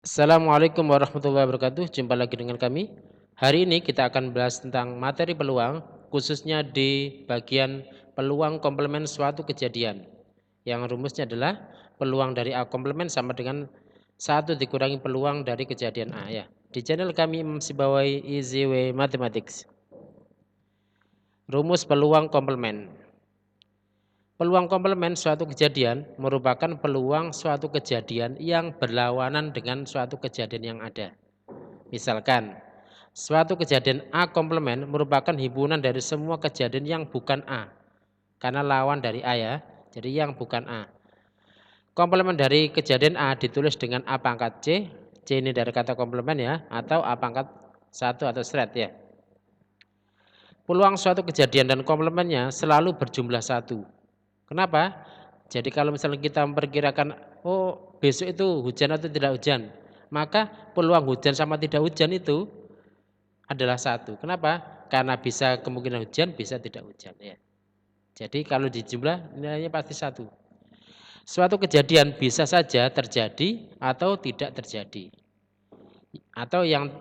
Assalamualaikum warahmatullahi wabarakatuh. Jumpa lagi dengan kami. Hari ini kita akan bahas tentang materi peluang, khususnya di bagian peluang komplement suatu kejadian. Yang rumusnya adalah peluang dari A komplement sama dengan satu dikurangi peluang dari kejadian A ya. Di channel kami Imam Sibawai Easy Way Mathematics. Rumus peluang komplement. Peluang komplement suatu kejadian merupakan peluang suatu kejadian yang berlawanan dengan suatu kejadian yang ada. Misalkan, suatu kejadian A komplement merupakan himpunan dari semua kejadian yang bukan A. Karena lawan dari A ya, jadi yang bukan A. Komplement dari kejadian A ditulis dengan A pangkat C. C ini dari kata komplement ya, atau A pangkat 1 atau seret ya. Peluang suatu kejadian dan komplementnya selalu berjumlah 1. Kenapa? Jadi kalau misalnya kita memperkirakan, oh besok itu hujan atau tidak hujan, maka peluang hujan sama tidak hujan itu adalah 1. Kenapa? Karena bisa kemungkinan hujan, bisa tidak hujan ya. Jadi kalau dijumlah nilainya pasti 1. Suatu kejadian bisa saja terjadi atau tidak terjadi. Atau yang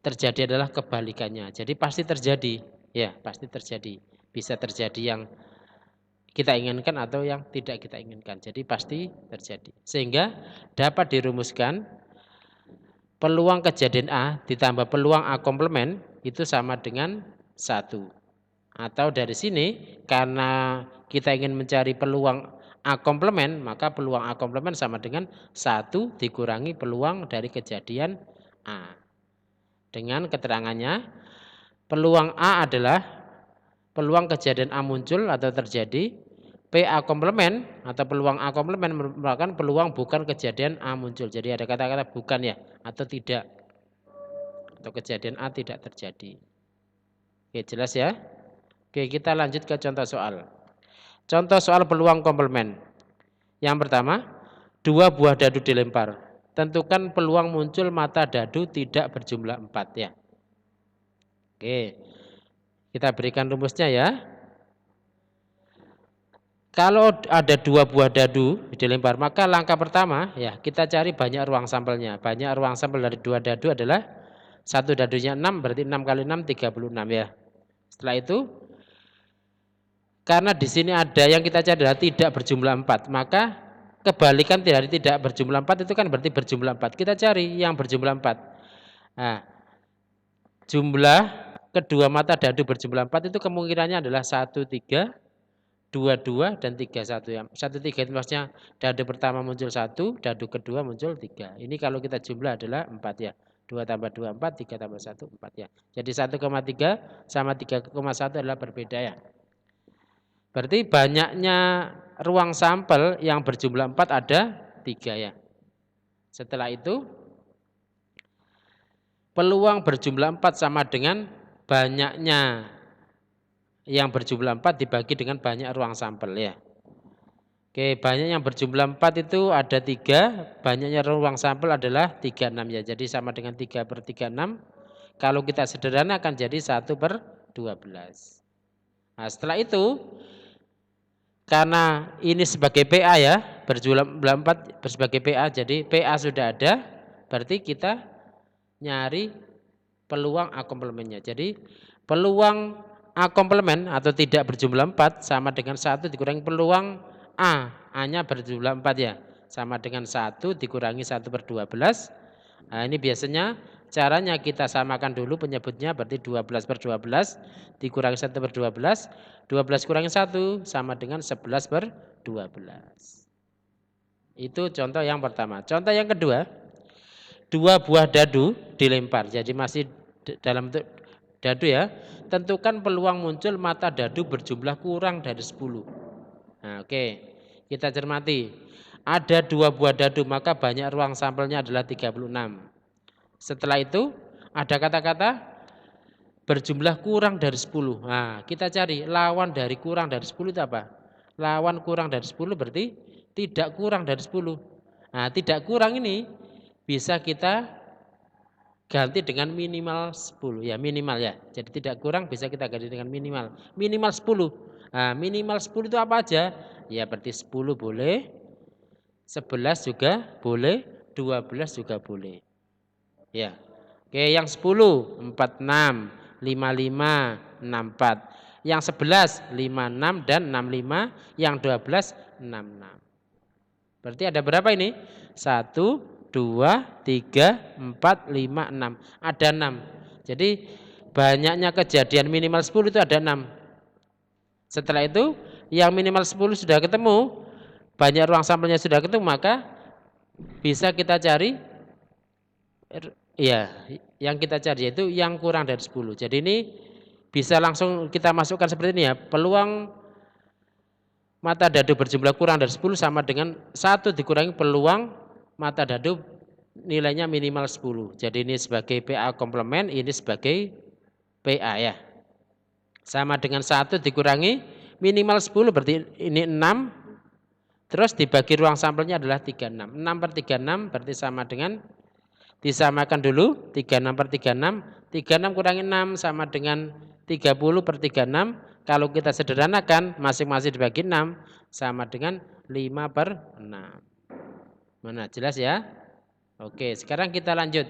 terjadi adalah kebalikannya. Jadi pasti terjadi. Ya, pasti terjadi. Bisa terjadi yang kita inginkan atau yang tidak kita inginkan. Jadi pasti terjadi. Sehingga dapat dirumuskan peluang kejadian A ditambah peluang A komplement itu sama dengan 1. Atau dari sini karena kita ingin mencari peluang A komplement, maka peluang A komplement sama dengan 1 dikurangi peluang dari kejadian A. Dengan keterangannya, peluang A adalah peluang kejadian A muncul atau terjadi, PA komplement atau peluang A komplement merupakan peluang bukan kejadian A muncul. Jadi ada kata-kata bukan ya, atau tidak, atau kejadian A tidak terjadi. Oke, jelas ya? Oke, kita lanjut ke contoh soal. Contoh soal peluang komplement. Yang pertama, 2 buah dadu dilempar. Tentukan peluang muncul mata dadu tidak berjumlah 4 ya. Oke, kita berikan rumusnya ya. Kalau ada 2 buah dadu dilempar, maka langkah pertama ya kita cari banyak ruang sampelnya. Banyak ruang sampel dari 2 dadu adalah satu dadunya 6, berarti 6 kali 6 36 ya. Setelah itu, karena di sini ada yang kita cari adalah tidak berjumlah 4, maka kebalikan dari tidak berjumlah 4 itu kan berarti berjumlah 4. Kita cari yang berjumlah 4. Nah, jumlah kedua mata dadu berjumlah 4 itu kemungkinannya adalah 1, 3, 2, 2, dan 3, 1 ya. 1, 3 itu maksudnya dadu pertama muncul 1, dadu kedua muncul 3. Ini kalau kita jumlah adalah 4 ya. 2 tambah 2, 4, 3 tambah 1, 4 ya. Jadi 1,3 sama 3,1 adalah berbeda ya. Berarti banyaknya ruang sampel yang berjumlah 4 ada 3 ya. Setelah itu peluang berjumlah 4 sama dengan banyaknya yang berjumlah 4 dibagi dengan banyak ruang sampel ya. Oke, banyak yang berjumlah 4 itu ada 3, banyaknya ruang sampel adalah 36 ya. Jadi sama dengan 3 per 36. Kalau kita sederhanakan jadi 1 per 12. Nah, setelah itu karena ini sebagai PA ya, berjumlah 4 sebagai PA, jadi PA sudah ada, berarti kita nyari peluang A komplementnya. Jadi peluang A komplement atau tidak berjumlah 4 sama dengan 1 dikurangi peluang A. A-nya berjumlah 4 ya, sama dengan 1 dikurangi 1 per 12. Nah, ini biasanya caranya kita samakan dulu penyebutnya, berarti 12 per 12 dikurangi 1 per 12. 12 kurangi 1 sama dengan 11 per 12. Itu contoh yang pertama. Contoh yang kedua, 2 buah dadu dilempar. Jadi masih dalam bentuk dadu ya. Tentukan peluang muncul mata dadu berjumlah kurang dari 10. Nah, oke. Kita cermati. Ada 2 buah dadu, maka banyak ruang sampelnya adalah 36. Setelah itu ada kata-kata berjumlah kurang dari 10. Nah, kita cari lawan dari kurang dari 10 itu apa? Lawan kurang dari 10 berarti tidak kurang dari 10. Nah, tidak kurang ini bisa kita ganti dengan minimal 10 ya, minimal ya. Jadi tidak kurang bisa kita ganti dengan minimal. Minimal 10. Nah, minimal 10 itu apa aja? Ya berarti 10 boleh, 11 juga boleh, 12 juga boleh. Ya. Oke, yang 10, 46, 55, 64. Yang 11, 56 dan 65, yang 12, 66. Berarti ada berapa ini? 1, 2, 3, 4, 5, 6. Ada 6. Jadi banyaknya kejadian minimal 10 itu ada 6. Setelah itu yang minimal 10 sudah ketemu, banyak ruang sampelnya sudah ketemu, maka bisa kita cari ya, yang kita cari yaitu yang kurang dari 10. Jadi ini bisa langsung kita masukkan seperti ini ya. Peluang mata dadu berjumlah kurang dari 10 sama dengan 1 dikurangi peluang mata dadu nilainya minimal 10. Jadi ini sebagai PA komplement, ini sebagai PA ya. Sama dengan 1 dikurangi minimal 10 berarti ini 6. Terus dibagi ruang sampelnya adalah 36. 6 per 36 berarti sama dengan, disamakan dulu, 36 per 36. 36 kurangi 6 sama dengan 30 per 36. Kalau kita sederhanakan masing-masing dibagi 6 sama dengan 5 per 6. Mana jelas ya? Oke, sekarang kita lanjut.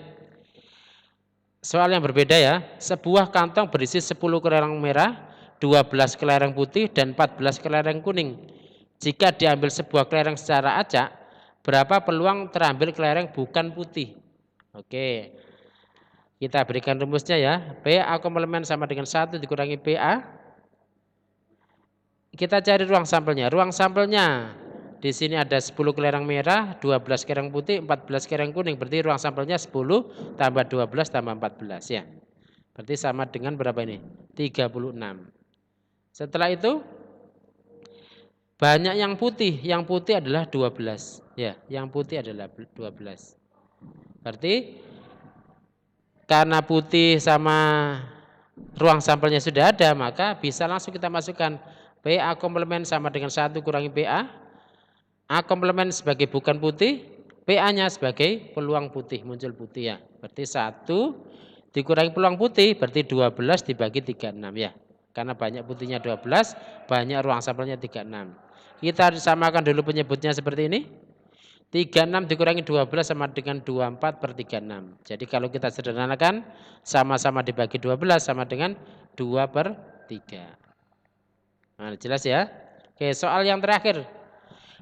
Soal yang berbeda ya. Sebuah kantong berisi 10 kelereng merah, 12 kelereng putih dan 14 kelereng kuning. Jika diambil sebuah kelereng secara acak, berapa peluang terambil kelereng bukan putih? Oke. Kita berikan rumusnya ya. PA komplement sama dengan 1 dikurangi PA. Kita cari ruang sampelnya. Ruang sampelnya di sini ada 10 kelereng merah, 12 kelereng putih, 14 kelereng kuning. Berarti ruang sampelnya 10 tambah 12 tambah 14 ya. Berarti sama dengan berapa ini? 36. Setelah itu banyak yang putih. Yang putih adalah 12. Ya, yang putih adalah 12. Berarti karena putih sama ruang sampelnya sudah ada, maka bisa langsung kita masukkan PA komplement sama dengan 1 kurangi PA. A komplement sebagai bukan putih, PA-nya sebagai peluang putih, muncul putih ya. Berarti 1 dikurangi peluang putih, berarti 12 dibagi 36 ya. Karena banyak putihnya 12, banyak ruang sampelnya 36. Kita samakan dulu penyebutnya seperti ini. 36 dikurangi 12 sama dengan 24 per 36. Jadi kalau kita sederhanakan, sama-sama dibagi 12 sama dengan 2 per 3. Nah, jelas ya? Oke, soal yang terakhir.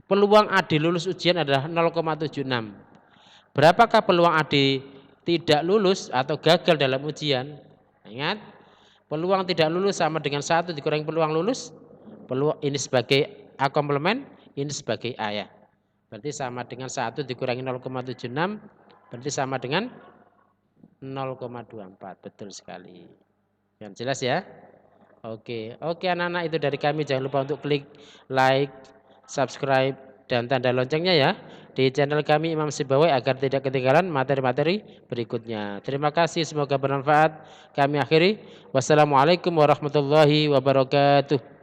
Peluang AD lulus ujian adalah 0,76. Berapakah peluang AD tidak lulus atau gagal dalam ujian? Ingat, peluang tidak lulus sama dengan 1 dikurangi peluang lulus. Peluang ini sebagai A komplement, ini sebagai A ya. Berarti sama dengan 1 dikurangi 0,76, berarti sama dengan 0,24. Betul sekali. Yang jelas ya? Oke, anak-anak, itu dari kami. Jangan lupa untuk klik like, subscribe, dan tanda loncengnya ya di channel kami Imam Sibawai agar tidak ketinggalan materi-materi berikutnya. Terima kasih, semoga bermanfaat. Kami akhiri. Wassalamualaikum warahmatullahi wabarakatuh.